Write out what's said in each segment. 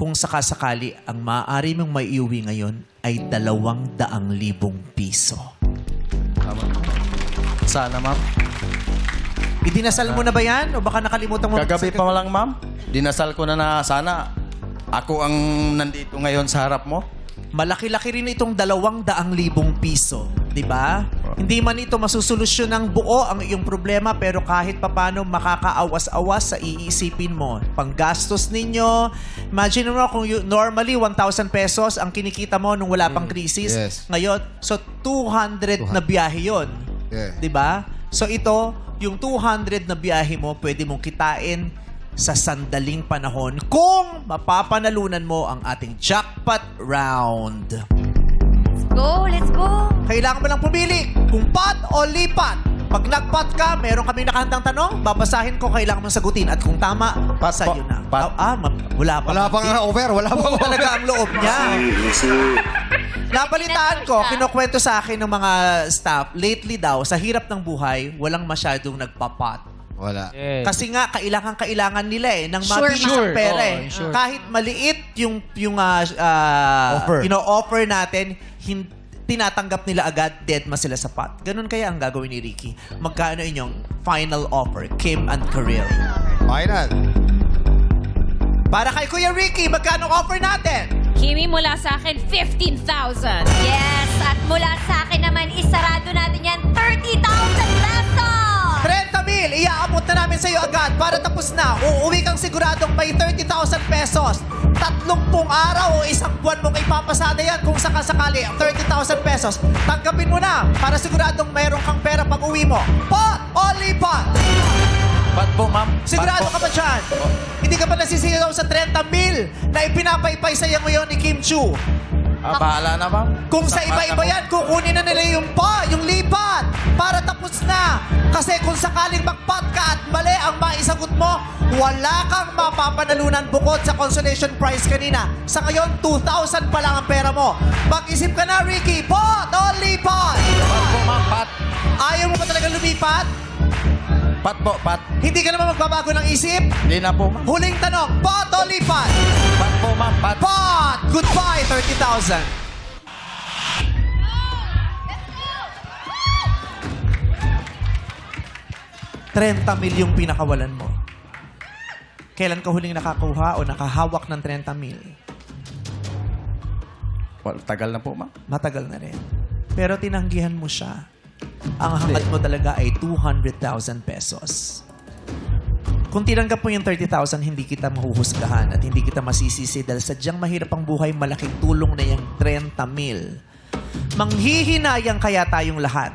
kung sakasakali ang maaari mong maiuwi ngayon ay 200,000 piso. Tama. Sana, ma'am. Idinasal mo na ba yan? O baka nakalimutan mo? Kagabi pa lang, ma'am. Dinasal ko na sana ako ang nandito ngayon sa harap mo. Malaki-laki rin itong 200,000 piso. Di ba? Hindi man ito masusolusyon ng buo ang iyong problema, pero kahit papano makakaawas-awas sa iisipin mo. Panggastos ninyo. Imagine mo kung normally 1,000 pesos ang kinikita mo nung wala pang krisis. Yes. Ngayon, so 200 na biyahe yon. Yeah. Di ba? So ito, yung 200 na biyahe mo, pwede mong kitain sa sandaling panahon kung mapapanalunan mo ang ating jackpot round. Let's go! Kailangan mo lang pumili kung pot o lipat. Pag nagpot ka, meron kaming nakahandang tanong, babasahin ko, kailangan mong sagutin. At kung tama, Pat sa'yo po. na. Pat. Wala pa. Wala pang over. Wala pang Oo, talaga ang loob niya. Nabalitaan ko, kinukwento sa akin ng mga staff, lately daw, sa hirap ng buhay, walang masyadong nagpapot. Wala. Kasi nga, kailangan nila ng Sure, mabilis sure. ang pera Oo, sure. Kahit maliit yung Offer. offer natin, tinatanggap nila agad, dead ma sila sa pot. Ganun kaya ang gagawin ni Ricky. Magkano inyong final offer, Kim and Karil? Final. Para kay Kuya Ricky, magkano offer natin? Kimi, mula sa akin, 15,000. Yes, at mula sa akin naman, isarado natin yan, 30,000 pesos! 30,000, iaabot na namin sa iyo agad para tapos na. Uuwi kang siguradong may 30,000 pesos. 30 araw o isang buwan mong ipapasada yan kung sakasakali ang 30,000 pesos. Tanggapin mo na para siguradong mayroon kang pera pag uwi mo. Pot o lipat? Pat po, ma'am. Sigurado Pat ka po. ba dyan? Hindi ka ba nasisigaw sa 30,000 na ipinapaypay sa iyo ngayon ni Kim Chu? Bahala na, ma'am. Kung sa iba-iba yan, kukunin na nila yung yung lipat para tapos na. Kasi kung sakaling magpat ka at mali ang maisagot mo, wala kang mapapanalunan bukod sa consolation prize kanina. Sa ngayon, 2,000 pa lang ang pera mo. Mag-isip ka na, Ricky. Pot o lipat? Pat po, ma'am. Pat. Ayaw mo ba talaga lumipat? Pat po, pat. Hindi ka naman magbabago ng isip? Hindi na po, ma'am. Huling tanong, pot o lipat? Pat po, ma'am. Pat. Pot! Goodbye, 30,000. $30,000 yung pinakawalan mo. Kailan ka huling nakakuha o nakahawak ng 30,000? Well, tagal na po, ma'am. Matagal na rin. Pero tinanggihan mo siya. Ang hangad mo talaga ay 200,000 pesos. Kung tinanggap mo yung 30,000, hindi kita mahuhusgahan at hindi kita masisisi dahil sadyang mahirap ang buhay, malaking tulong na yung 30,000. Manghihinayang kaya tayong lahat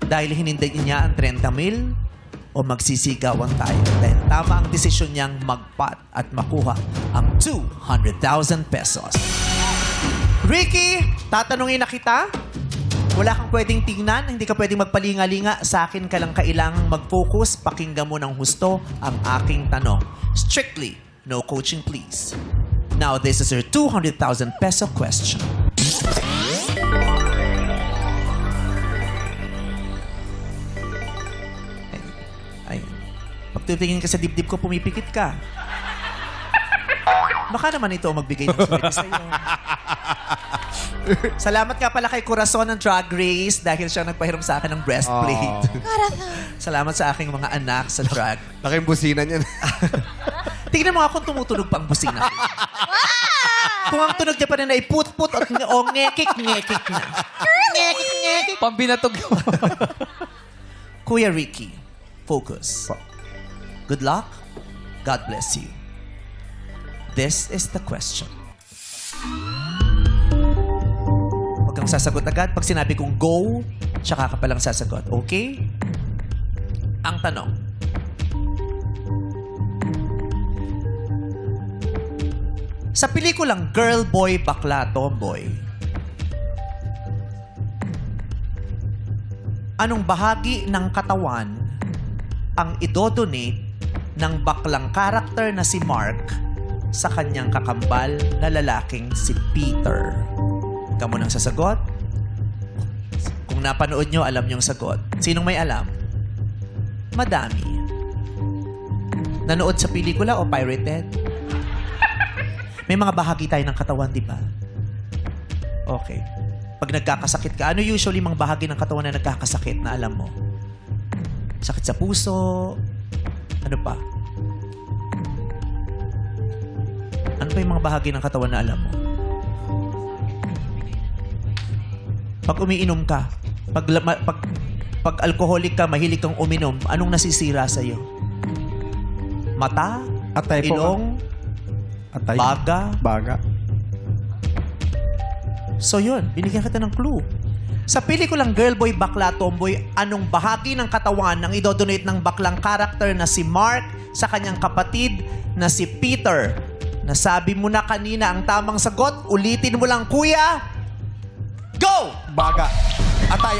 dahil hinindayin niya ang 30,000 o magsisigawan tayo dahil tama ang desisyon niyang magpat at makuha ang 200,000 pesos. Ricky, tatanungin na kita. Wala kang pwedeng tingnan, hindi ka pwedeng magpalinga-linga. Sa akin ka lang kailangang mag-focus. Pakinggan mo ng husto ang aking tanong. Strictly, no coaching please. Now, this is your 200,000 peso question. Ay, pagtitingin ka sa dibdib ko, pumipikit ka. Baka naman ito ang magbigay ng swerte sa'yo. Salamat nga pala kay Corazon ng Drag Race dahil siya nagpahiram sa akin ng breastplate. Salamat sa aking mga anak sa drag. Laking busina niyan. Tingnan mo nga kung tumutunog pa ang busina. Kung ang tunog niya pa rin ay put-put at ngekik-ngekik na. Ngekik-ngekik. Pambinatog. Kuya Ricky, focus. Good luck. God bless you. This is the question. Huwag kang sasagot agad. Pag sinabi kong go, tsaka ka palang sasagot. Okay? Ang tanong. Sa pelikulang Girl, Boy, Bakla, Tomboy, anong bahagi ng katawan ang idodonate ng baklang karakter na si Mark sa kanyang kakambal na lalaking si Peter? Kamu nang sasagot? Kung napanood nyo, alam nyo ang sagot. Sinong may alam? Madami. Nanood sa pelikula o pirated? May mga bahagi tayo ng katawan, di ba? Okay. Pag nagkakasakit ka, ano usually mga bahagi ng katawan na nagkakasakit na alam mo? Sakit sa puso? Ano pa? Ano pa yung mga bahagi ng katawan na alam mo? Pag umiinom ka, pag alcoholic ka, mahilig kang uminom, anong nasisira sa'yo? Mata? Atay po. Ilong? Atay. Baga? So yun, binigyan kita ng clue. Sa pelikulang Girl Boy, Bakla, Tomboy, anong bahagi ng katawan ang idodonate ng baklang karakter na si Mark sa kanyang kapatid na si Peter? Nasabi mo na kanina ang tamang sagot. Ulitin mo lang, kuya. Go! Baga. Atay.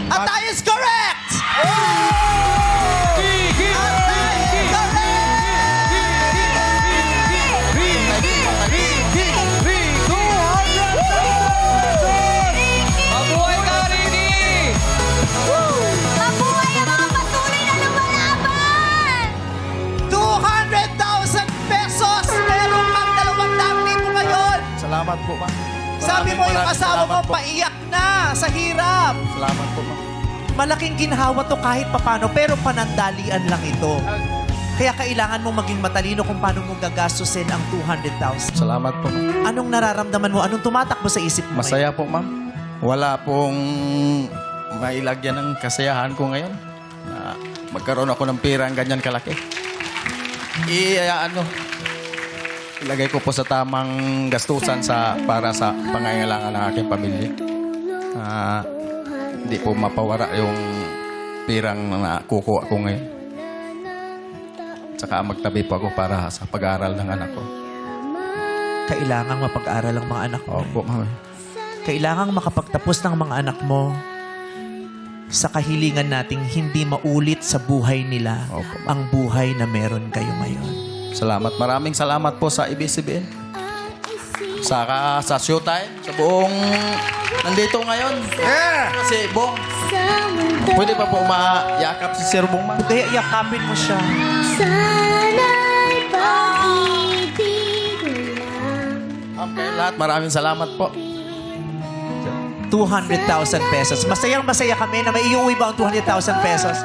Atay is correct! Mabuhay ang mga patuloy na lumalaban! 200,000 pesos! Meron kang 200,000 ngayon! Salamat po, ma'am. Sabi mo yung Maraming asawa mo salamat po. paiyak na sa hirap. Salamat po, ma'am. Malaking ginhawa to kahit papano, pero panandalian lang ito. Kaya kailangan mong maging matalino kung paano mo gagastusin ang 200,000. Salamat po, ma'am. Anong nararamdaman mo? Anong tumatakbo sa isip mo? Masaya po, ma'am. Wala pong mailagyan ng kasayahan ko ngayon. Na magkaroon ako ng pera ang ganyan kalaki. Ilagay ko po sa tamang gastusan para sa pangangailangan ng aking pamilya. Hindi po mapawara yung pirang na kukuha ko ngayon. Tsaka magtabi po ako para sa pag-aaral ng anak ko. Kailangang mapag-aral ang mga anak mo. Opo, ma'am. Kailangang makapagtapos ng mga anak mo sa kahilingan nating hindi maulit sa buhay nila Opo. ang buhay na meron kayo ngayon. Salamat. Maraming salamat po sa ABS-CBN. Saka sa Showtime, sa buong nandito ngayon. Si Bong. Pwede pa po mayakap si Sir Bong, ma'am? Kaya yakapin mo siya. Sana'y pag-ibig lang. Okay, lahat. Maraming salamat po. 200,000 pesos. Masayang masaya kami na may iuwi ba ang 200,000 pesos?